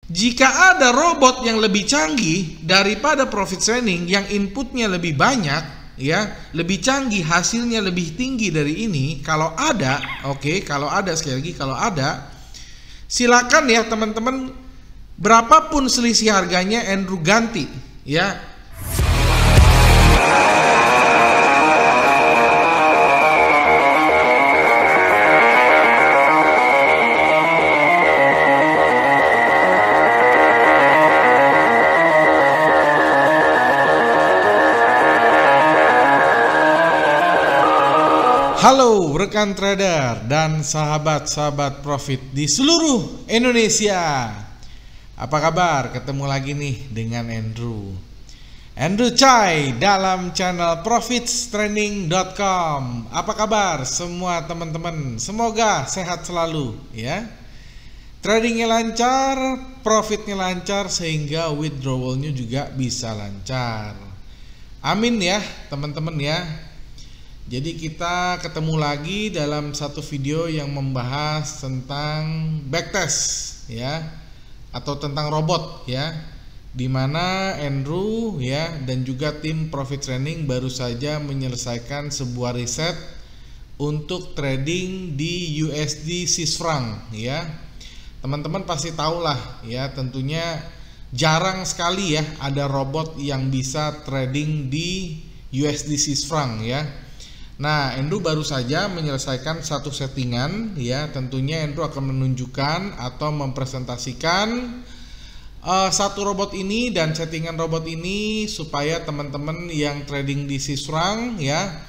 Jika ada robot yang lebih canggih daripada profit training yang inputnya lebih banyak, ya, lebih canggih, hasilnya lebih tinggi dari ini, kalau ada, kalau ada, sekali lagi kalau ada, silakan ya teman-teman, berapapun selisih harganya Andrew ganti, ya. Halo rekan trader dan sahabat-sahabat profit di seluruh Indonesia. Apa kabar? Ketemu lagi nih dengan Andrew Chai dalam channel profitstraining.com. Apa kabar semua teman-teman? Semoga sehat selalu ya. Tradingnya lancar, profitnya lancar, sehingga withdrawalnya juga bisa lancar. Amin ya teman-teman ya. Jadi kita ketemu lagi dalam satu video yang membahas tentang backtest ya, atau tentang robot ya, dimana Andrew ya dan juga tim Profit Training baru saja menyelesaikan sebuah riset untuk trading di USD Swiss franc ya. Teman-teman pasti tahu lah ya, tentunya jarang sekali ya ada robot yang bisa trading di USD Swiss franc ya. Nah, Andrew baru saja menyelesaikan satu settingan ya. Tentunya Andrew akan menunjukkan atau mempresentasikan satu robot ini dan settingan robot ini supaya teman-teman yang trading di Swiss franc ya,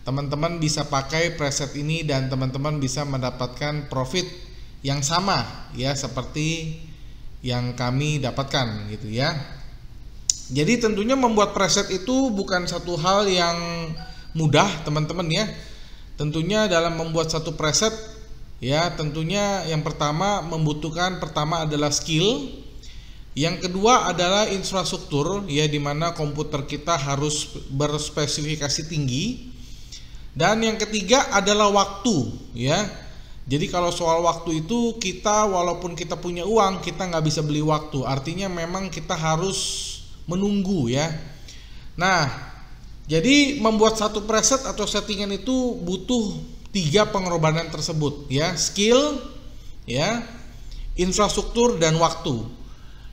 teman-teman bisa pakai preset ini dan teman-teman bisa mendapatkan profit yang sama ya seperti yang kami dapatkan gitu ya. Jadi tentunya membuat preset itu bukan satu hal yang mudah teman-teman ya. Tentunya dalam membuat satu preset ya, tentunya yang pertama adalah skill, yang kedua adalah infrastruktur ya, dimana komputer kita harus berspesifikasi tinggi, dan yang ketiga adalah waktu ya. Jadi kalau soal waktu itu, kita walaupun kita punya uang, kita nggak bisa beli waktu, artinya memang kita harus menunggu ya. Nah, jadi membuat satu preset atau settingan itu butuh 3 pengorbanan tersebut ya, skill ya, infrastruktur dan waktu.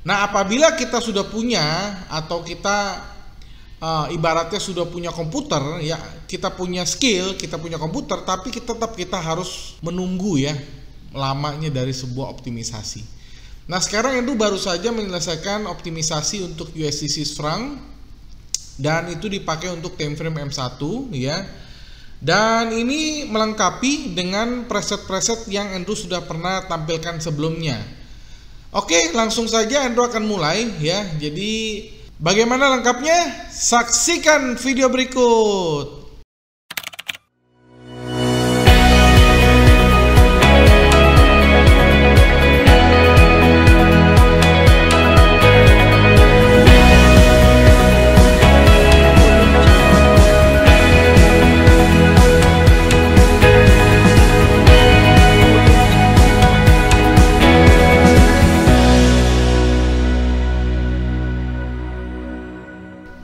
Nah, apabila kita sudah punya atau kita ibaratnya sudah punya komputer ya, kita punya skill, kita punya komputer, tapi kita harus menunggu ya lamanya dari sebuah optimisasi. Nah, sekarang itu baru saja menyelesaikan optimisasi untuk USD Swiss franc, dan itu dipakai untuk time frame M1 ya. Dan ini melengkapi dengan preset-preset yang Andrew sudah pernah tampilkan sebelumnya. Oke, langsung saja Andrew akan mulai ya. Jadi bagaimana lengkapnya? Saksikan video berikut.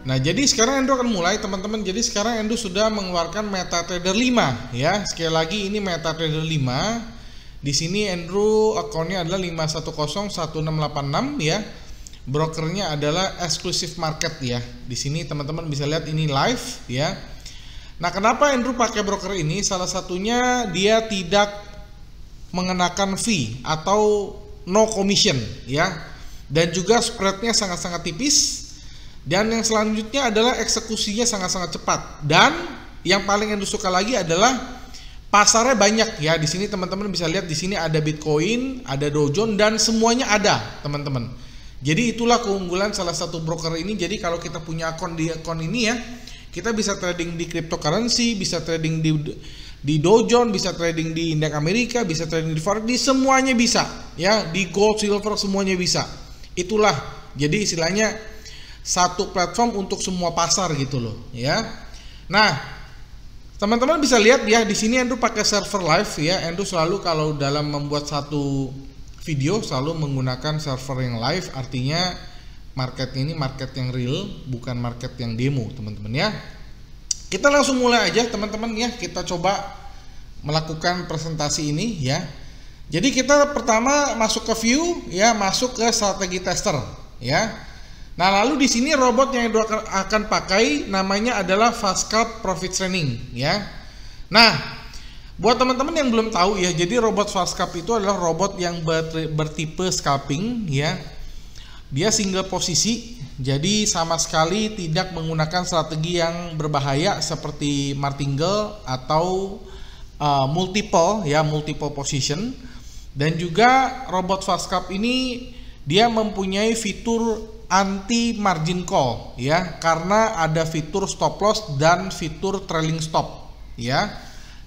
Nah, jadi sekarang Andrew akan mulai teman-teman. Jadi sekarang Andrew sudah mengeluarkan MetaTrader 5 ya. Sekali lagi ini MetaTrader 5. Di sini Andrew akunnya adalah 5101686 ya. Brokernya adalah Exclusive Market ya. Di sini teman-teman bisa lihat ini live ya. Nah, kenapa Andrew pakai broker ini? Salah satunya dia tidak mengenakan fee atau no commission ya. Dan juga spreadnya sangat-sangat tipis. Dan yang selanjutnya adalah eksekusinya sangat-sangat cepat. Dan yang paling Andrew suka lagi adalah pasarnya banyak ya. Di sini teman-teman bisa lihat, di sini ada Bitcoin, ada Dow Jones, dan semuanya ada teman-teman. Jadi itulah keunggulan salah satu broker ini. Jadi kalau kita punya akun di akun ini ya, kita bisa trading di cryptocurrency, bisa trading di Dow Jones, bisa trading di indeks Amerika, bisa trading di forex, di semuanya bisa ya, di gold, silver, semuanya bisa. Itulah jadi istilahnya satu platform untuk semua pasar gitu loh ya. Nah, teman-teman bisa lihat ya, di sini Andrew pakai server live ya. Andrew selalu kalau dalam membuat satu video selalu menggunakan server yang live, artinya marketnya ini market yang real, bukan market yang demo, teman-teman ya. Kita langsung mulai aja teman-teman ya, kita coba melakukan presentasi ini ya. Jadi kita pertama masuk ke view ya, masuk ke strategi tester ya. Nah, lalu di sini robot yang akan pakai namanya adalah FastScalp Profit Training ya. Nah, buat teman-teman yang belum tahu ya, jadi robot FastScalp itu adalah robot yang bertipe scalping ya. Dia single posisi, jadi sama sekali tidak menggunakan strategi yang berbahaya seperti martingale atau multiple position. Dan juga robot FastScalp ini dia mempunyai fitur anti margin call ya, karena ada fitur stop loss dan fitur trailing stop ya.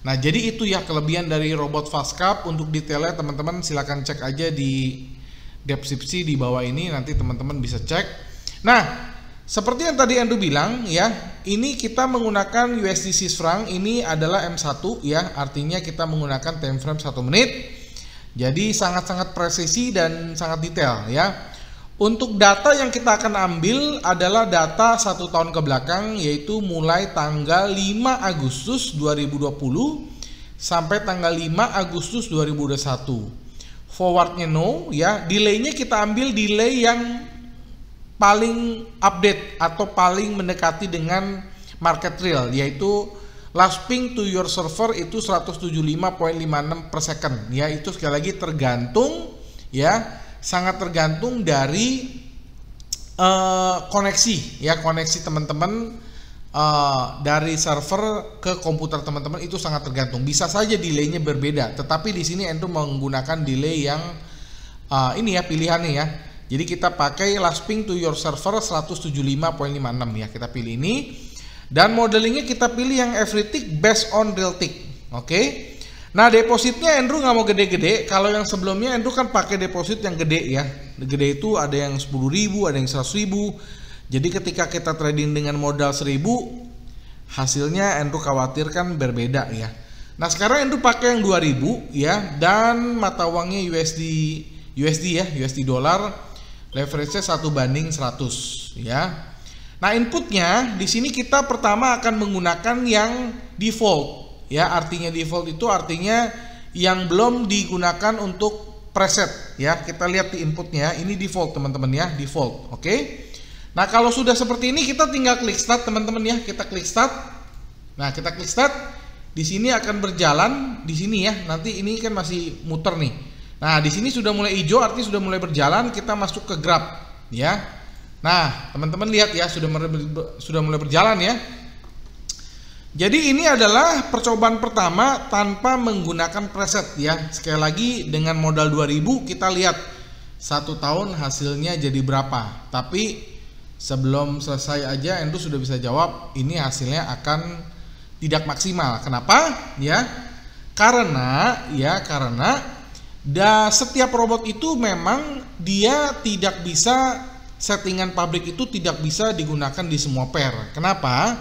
Nah, jadi itu ya kelebihan dari robot FastScalp. Untuk detailnya teman-teman silahkan cek aja di deskripsi di bawah ini, nanti teman-teman bisa cek. Nah, seperti yang tadi Andrew bilang ya, ini kita menggunakan USD Swiss franc, ini adalah M1 ya, artinya kita menggunakan time frame 1 menit. Jadi sangat-sangat presisi dan sangat detail ya. Untuk data yang kita akan ambil adalah data 1 tahun ke belakang, yaitu mulai tanggal 5 Agustus 2020 sampai tanggal 5 Agustus 2021. Forwardnya no ya, delaynya kita ambil delay yang paling update atau paling mendekati dengan market real, yaitu last ping to your server itu 175.56 per second ya. Itu sekali lagi tergantung ya, sangat tergantung dari koneksi ya, koneksi teman-teman dari server ke komputer teman-teman, itu sangat tergantung. Bisa saja delaynya berbeda, tetapi di sini Andrew menggunakan delay yang ini ya pilihannya ya. Jadi kita pakai last ping to your server 175.56 ya, kita pilih ini. Dan modelingnya kita pilih yang every tick based on real tick. Oke. Nah, depositnya Andrew nggak mau gede-gede. Kalau yang sebelumnya Andrew kan pakai deposit yang gede ya. Gede itu ada yang 10.000, ada yang 100.000. Jadi ketika kita trading dengan modal 1.000, hasilnya Andrew khawatirkan berbeda ya. Nah, sekarang Andrew pakai yang 2.000 ya, dan mata uangnya USD ya, USD dolar, leverage-nya 1:100 ya. Nah, inputnya di sini kita pertama akan menggunakan yang default ya. Artinya default itu artinya yang belum digunakan untuk preset ya. Kita lihat di inputnya, ini default teman-teman ya, default. Oke. Nah, kalau sudah seperti ini kita tinggal klik start teman-teman ya. Kita klik start. Nah, kita klik start. Di sini akan berjalan di sini ya. Nanti ini kan masih muter nih. Nah, di sini sudah mulai hijau, artinya sudah mulai berjalan. Kita masuk ke graph ya. Nah, teman-teman lihat ya, sudah mulai berjalan ya. Jadi ini adalah percobaan pertama tanpa menggunakan preset ya. Sekali lagi dengan modal 2.000 kita lihat 1 tahun hasilnya jadi berapa. Tapi sebelum selesai aja Andrew sudah bisa jawab, ini hasilnya akan tidak maksimal. Kenapa? Ya. Karena setiap robot itu memang dia tidak bisa, settingan pabrik itu tidak bisa digunakan di semua pair. Kenapa?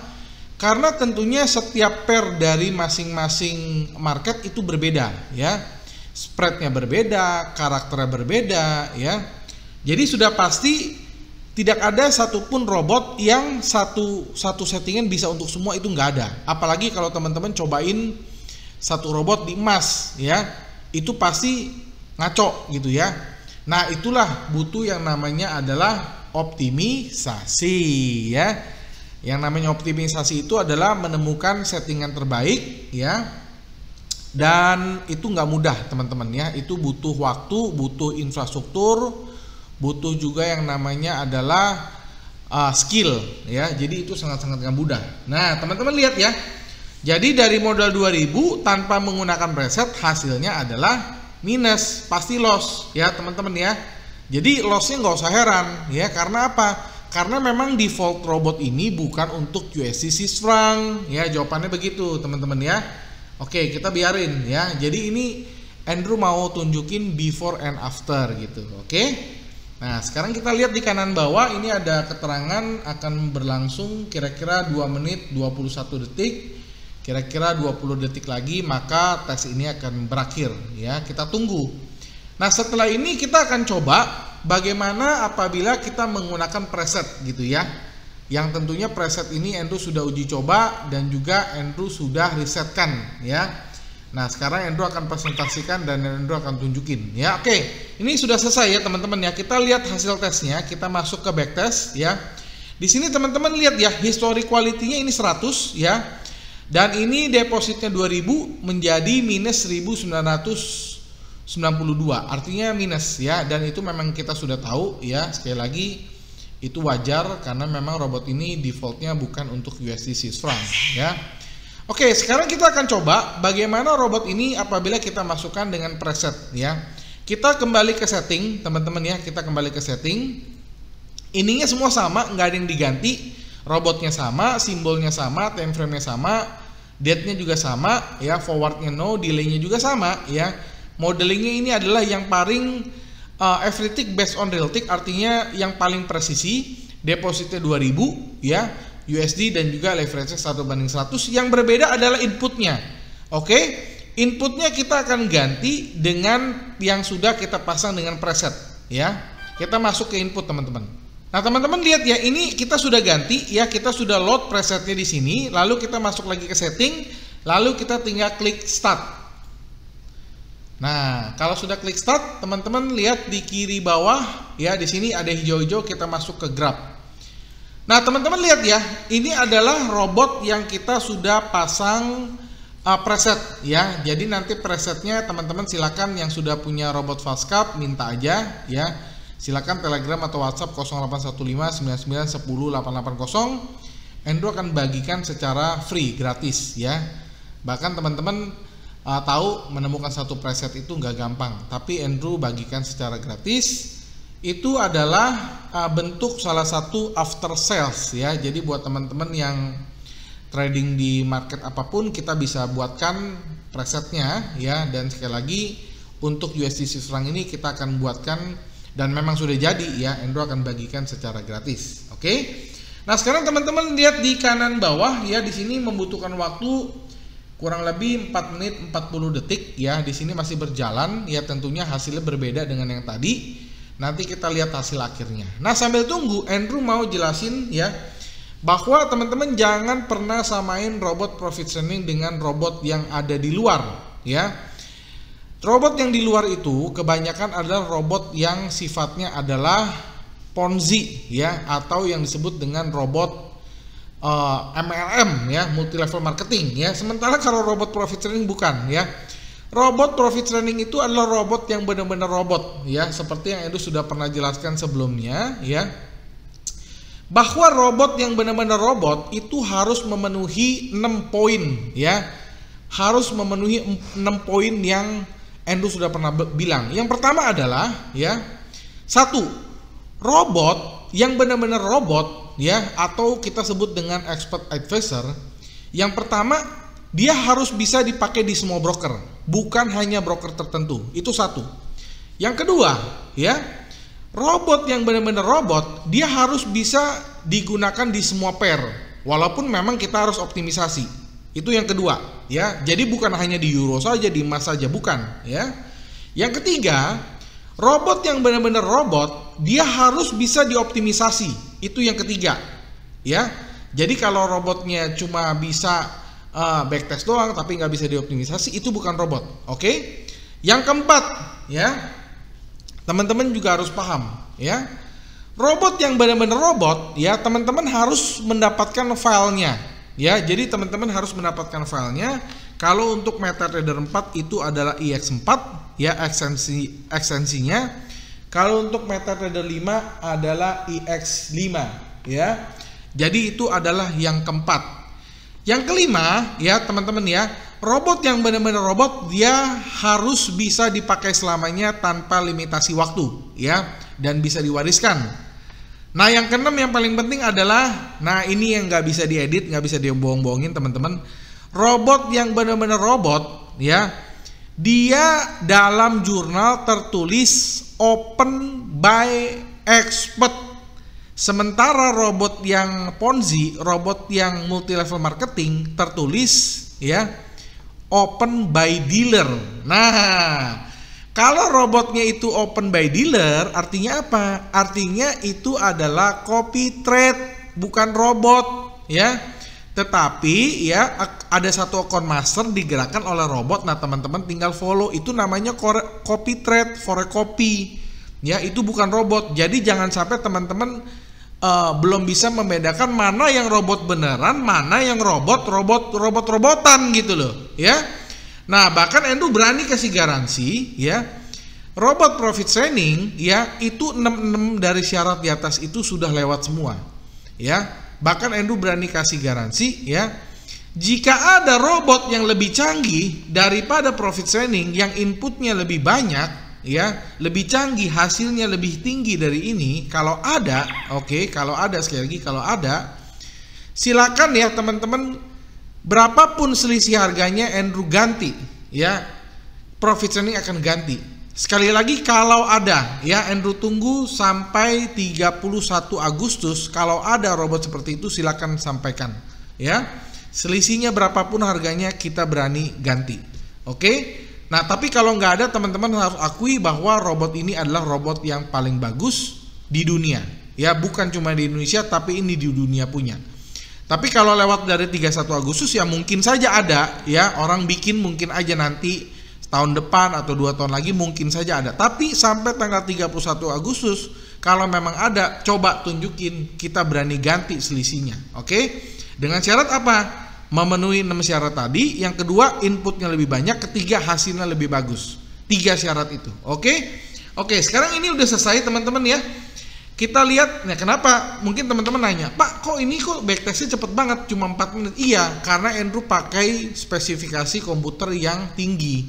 Karena tentunya setiap pair dari masing-masing market itu berbeda ya. Spreadnya berbeda, karakternya berbeda ya. Jadi sudah pasti tidak ada satupun robot yang satu settingan bisa untuk semua, itu nggak ada. Apalagi kalau teman-teman cobain satu robot di emas ya, itu pasti ngaco gitu ya. Nah, itulah butuh yang namanya adalah optimisasi ya. Yang namanya optimisasi itu adalah menemukan settingan terbaik ya. Dan itu nggak mudah teman-teman ya. Itu butuh waktu, butuh infrastruktur, butuh juga yang namanya adalah skill ya. Jadi itu sangat-sangat nggak mudah. Nah, teman-teman lihat ya. Jadi dari modal 2.000 tanpa menggunakan preset, hasilnya adalah minus, pasti loss ya teman-teman ya. Jadi lossnya nggak usah heran ya. Karena apa? Karena memang default robot ini bukan untuk USD Swiss franc ya. Jawabannya begitu teman-teman ya. Oke, kita biarin ya. Jadi ini Andrew mau tunjukin before and after gitu. Oke. Nah, sekarang kita lihat di kanan bawah, ini ada keterangan akan berlangsung kira-kira 2 menit 21 detik. Kira-kira 20 detik lagi maka tes ini akan berakhir ya. Kita tunggu. Nah, setelah ini kita akan coba bagaimana apabila kita menggunakan preset gitu ya. Yang tentunya preset ini Andrew sudah uji coba dan juga Andrew sudah risetkan ya. Nah, sekarang Andrew akan presentasikan dan Andrew akan tunjukin ya. Oke, ini sudah selesai ya teman-teman ya. Kita lihat hasil tesnya, kita masuk ke backtest ya. Di sini teman-teman lihat ya, history quality-nya ini 100 ya. Dan ini depositnya 2000 menjadi minus 1992, artinya minus ya. Dan itu memang kita sudah tahu ya, sekali lagi itu wajar karena memang robot ini defaultnya bukan untuk USD Swiss franc ya. Oke, sekarang kita akan coba bagaimana robot ini apabila kita masukkan dengan preset ya. Kita kembali ke setting teman-teman ya, kita kembali ke setting. Ininya semua sama, nggak ada yang diganti. Robotnya sama, simbolnya sama, time frame-nya sama, date-nya juga sama ya, forward-nya no, delay-nya juga sama ya. Modelingnya ini adalah yang paling every tick based on real tick, artinya yang paling presisi. Depositnya 2000 ya, USD dan juga leverage-nya 1:100. Yang berbeda adalah inputnya. Oke, inputnya kita akan ganti dengan yang sudah kita pasang dengan preset ya. Kita masuk ke input teman-teman. Nah teman-teman lihat ya, ini kita sudah ganti ya, kita sudah load presetnya di sini, lalu kita masuk lagi ke setting, lalu kita tinggal klik start. Nah kalau sudah klik start, teman-teman lihat di kiri bawah ya, di sini ada hijau-hijau, kita masuk ke grab. Nah teman-teman lihat ya, ini adalah robot yang kita sudah pasang preset ya. Jadi nanti presetnya teman-teman silakan yang sudah punya robot FastCap minta aja ya. Silakan Telegram atau WhatsApp 081591010880. Andrew akan bagikan secara free, gratis ya. Bahkan teman-teman tahu menemukan satu preset itu nggak gampang, tapi Andrew bagikan secara gratis. Itu adalah bentuk salah satu after sales ya. Jadi buat teman-teman yang trading di market apapun, kita bisa buatkan presetnya ya. Dan sekali lagi untuk USD Swiss franc ini kita akan buatkan, dan memang sudah jadi ya, Andrew akan bagikan secara gratis. Oke. Nah, sekarang teman-teman lihat di kanan bawah ya, di sini membutuhkan waktu kurang lebih 4 menit 40 detik ya. Di sini masih berjalan ya, tentunya hasilnya berbeda dengan yang tadi. Nanti kita lihat hasil akhirnya. Nah, sambil tunggu Andrew mau jelasin ya, bahwa teman-teman jangan pernah samain robot profit sharing dengan robot yang ada di luar ya. Robot yang di luar itu kebanyakan adalah robot yang sifatnya adalah Ponzi ya, atau yang disebut dengan robot MLM ya, multi level marketing ya. Sementara kalau robot profit sharing bukan ya. Robot profit sharing itu adalah robot yang benar-benar robot ya, seperti yang Edu sudah pernah jelaskan sebelumnya ya. Bahwa robot yang benar-benar robot itu harus memenuhi 6 poin ya. Harus memenuhi 6 poin yang Andrew sudah pernah bilang. Yang pertama adalah ya, 1, robot yang benar-benar robot ya, atau kita sebut dengan expert advisor. Yang pertama, dia harus bisa dipakai di semua broker, bukan hanya broker tertentu. Itu 1. Yang kedua ya, robot yang benar-benar robot, dia harus bisa digunakan di semua pair, walaupun memang kita harus optimisasi. Itu yang kedua ya. Jadi bukan hanya di euro saja, di emas saja, bukan ya. Yang ketiga, robot yang benar-benar robot, dia harus bisa dioptimisasi. Itu yang ketiga ya. Jadi kalau robotnya cuma bisa backtest doang tapi nggak bisa dioptimisasi, itu bukan robot. Oke. Yang keempat ya, teman-teman juga harus paham ya. Robot yang benar-benar robot ya, teman-teman harus mendapatkan filenya. Ya, jadi teman-teman harus mendapatkan filenya. Kalau untuk MetaTrader 4 itu adalah IX4 ya, ekstensinya. Kalau untuk MetaTrader 5 adalah IX5 ya. Jadi itu adalah yang keempat. Yang kelima ya teman-teman ya, robot yang benar-benar robot, dia harus bisa dipakai selamanya tanpa limitasi waktu ya, dan bisa diwariskan. Nah yang keenam yang paling penting adalah, nah ini yang nggak bisa diedit, nggak bisa dibohong-bohongin teman-teman. Robot yang benar-benar robot ya, dia dalam jurnal tertulis open by expert. Sementara robot yang Ponzi, robot yang multi level marketing tertulis ya open by dealer. Nah Kalau robotnya itu open by dealer, artinya apa? Artinya itu adalah copy trade, bukan robot, ya. Tetapi ya ada satu akun master digerakkan oleh robot. Nah, teman-teman tinggal follow, itu namanya copy trade, forecopy. Ya, itu bukan robot. Jadi jangan sampai teman-teman belum bisa membedakan mana yang robot beneran, mana yang robot-robotan gitu loh, ya. Nah, bahkan Andrew berani kasih garansi, ya. Robot profit training, ya, itu 6 dari syarat di atas itu sudah lewat semua, ya. Bahkan Andrew berani kasih garansi, ya. Jika ada robot yang lebih canggih daripada profit training, yang inputnya lebih banyak, ya, lebih canggih, hasilnya lebih tinggi dari ini, kalau ada, oke, kalau ada, sekali lagi kalau ada, silakan ya teman-teman, berapapun selisih harganya Andrew ganti, ya, profit training akan ganti. Sekali lagi kalau ada, ya, Andrew tunggu sampai 31 Agustus, kalau ada robot seperti itu silakan sampaikan, ya, selisihnya berapapun harganya kita berani ganti, oke. Nah, tapi kalau nggak ada, teman-teman harus akui bahwa robot ini adalah robot yang paling bagus di dunia. Ya, bukan cuma di Indonesia, tapi ini di dunia punya. Tapi kalau lewat dari 31 Agustus ya mungkin saja ada, ya, orang bikin mungkin aja nanti tahun depan atau 2 tahun lagi mungkin saja ada. Tapi sampai tanggal 31 Agustus kalau memang ada, coba tunjukin, kita berani ganti selisihnya. Oke? Dengan syarat apa? Memenuhi 6 syarat tadi, yang kedua inputnya lebih banyak, ketiga hasilnya lebih bagus. 3 syarat itu. Oke? Oke, sekarang ini udah selesai teman-teman ya. Kita lihat, nah kenapa? Mungkin teman-teman nanya, Pak, kok ini kok backtestnya cepet banget, cuma 4 menit? Iya, karena Andrew pakai spesifikasi komputer yang tinggi.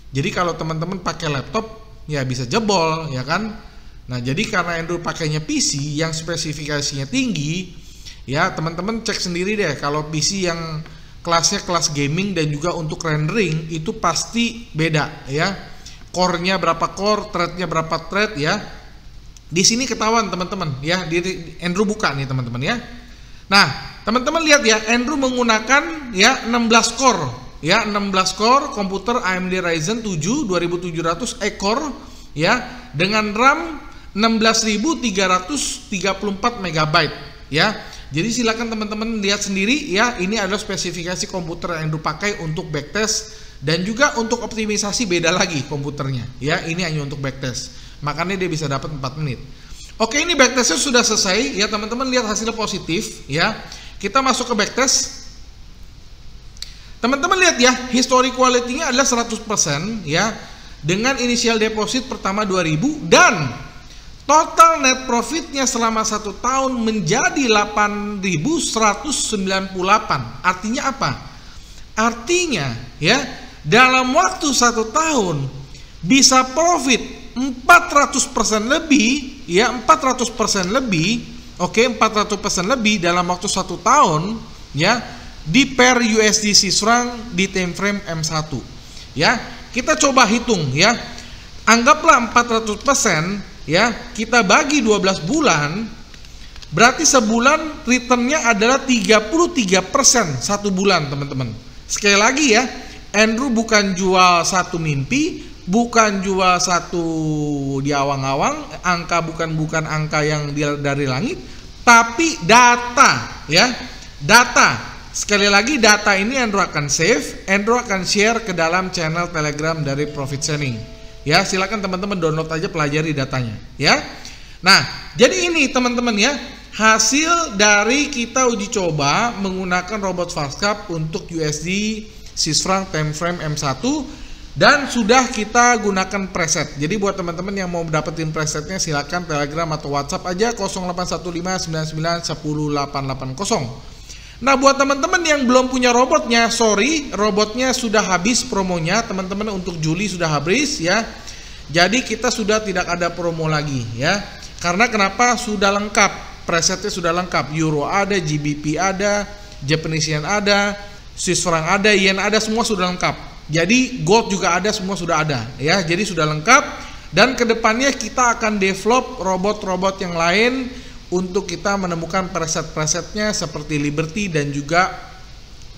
Jadi kalau teman-teman pakai laptop, ya bisa jebol, ya kan? Nah, jadi karena Andrew pakainya PC yang spesifikasinya tinggi, ya teman-teman cek sendiri deh, kalau PC yang kelasnya kelas gaming dan juga untuk rendering itu pasti beda, ya. Core-nya berapa core, thread-nya berapa thread, ya. Di sini ketahuan teman-teman, ya. Di Andrew buka nih teman-teman ya. Nah, teman-teman lihat ya, Andrew menggunakan ya 16 core, ya 16 core komputer AMD Ryzen 7 2700 E-core, ya, dengan RAM 16.334 MB, ya. Jadi silakan teman-teman lihat sendiri ya, ini adalah spesifikasi komputer yang Andrew pakai untuk backtest dan juga untuk optimisasi beda lagi komputernya, ya. Ini hanya untuk backtest, makanya dia bisa dapat 4 menit. Oke, ini backtestnya sudah selesai ya teman-teman, lihat hasilnya positif ya. Kita masuk ke backtest. Teman-teman lihat ya, history quality-nya adalah 100% ya, dengan initial deposit pertama 2.000 dan total net profitnya selama 1 tahun menjadi 8.198. Artinya apa? Artinya ya, dalam waktu 1 tahun bisa profit 400% lebih, ya 400% lebih, oke, 400% lebih dalam waktu 1 tahun, ya, di pair USD Swiss franc di time frame M1, ya. Kita coba hitung ya, anggaplah 400%, ya, kita bagi 12 bulan, berarti sebulan returnnya adalah 33% 1 bulan teman-teman. Sekali lagi ya, Andrew bukan jual satu mimpi, bukan jual satu di awang-awang, angka bukan angka yang dari langit, tapi data ya, data. Sekali lagi data ini Andrew akan save, Andrew akan share ke dalam channel Telegram dari Profit Sharing. Ya, silakan teman-teman download aja, pelajari datanya ya. Nah, jadi ini teman-teman ya, hasil dari kita uji coba menggunakan robot Fastcap untuk USD Swiss franc time frame M1 dan sudah kita gunakan preset. Jadi buat teman-teman yang mau dapetin presetnya silakan Telegram atau WhatsApp aja 081599108880. Nah, buat teman-teman yang belum punya robotnya, sorry, robotnya sudah habis promonya, teman-teman, untuk Juli sudah habis ya. Jadi kita sudah tidak ada promo lagi ya. Karena kenapa? Sudah lengkap, presetnya sudah lengkap. Euro ada, GBP ada, Japanese yen ada, Swiss franc ada, yen ada, semua sudah lengkap. Jadi gold juga ada, semua sudah ada ya. Jadi sudah lengkap dan kedepannya kita akan develop robot-robot yang lain untuk kita menemukan preset-presetnya seperti Liberty dan juga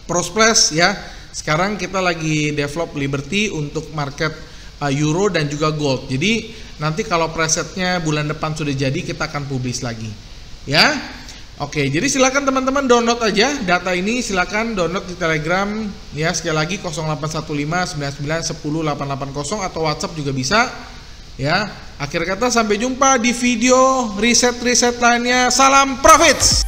Prosplash ya. Sekarang kita lagi develop Liberty untuk market euro dan juga gold. Jadi nanti kalau presetnya bulan depan sudah jadi, kita akan publish lagi ya. Oke, jadi silakan teman-teman download aja data ini, silakan download di Telegram ya, sekali lagi 081599108880 atau WhatsApp juga bisa ya. Akhir kata sampai jumpa di video riset-riset lainnya. Salam profits.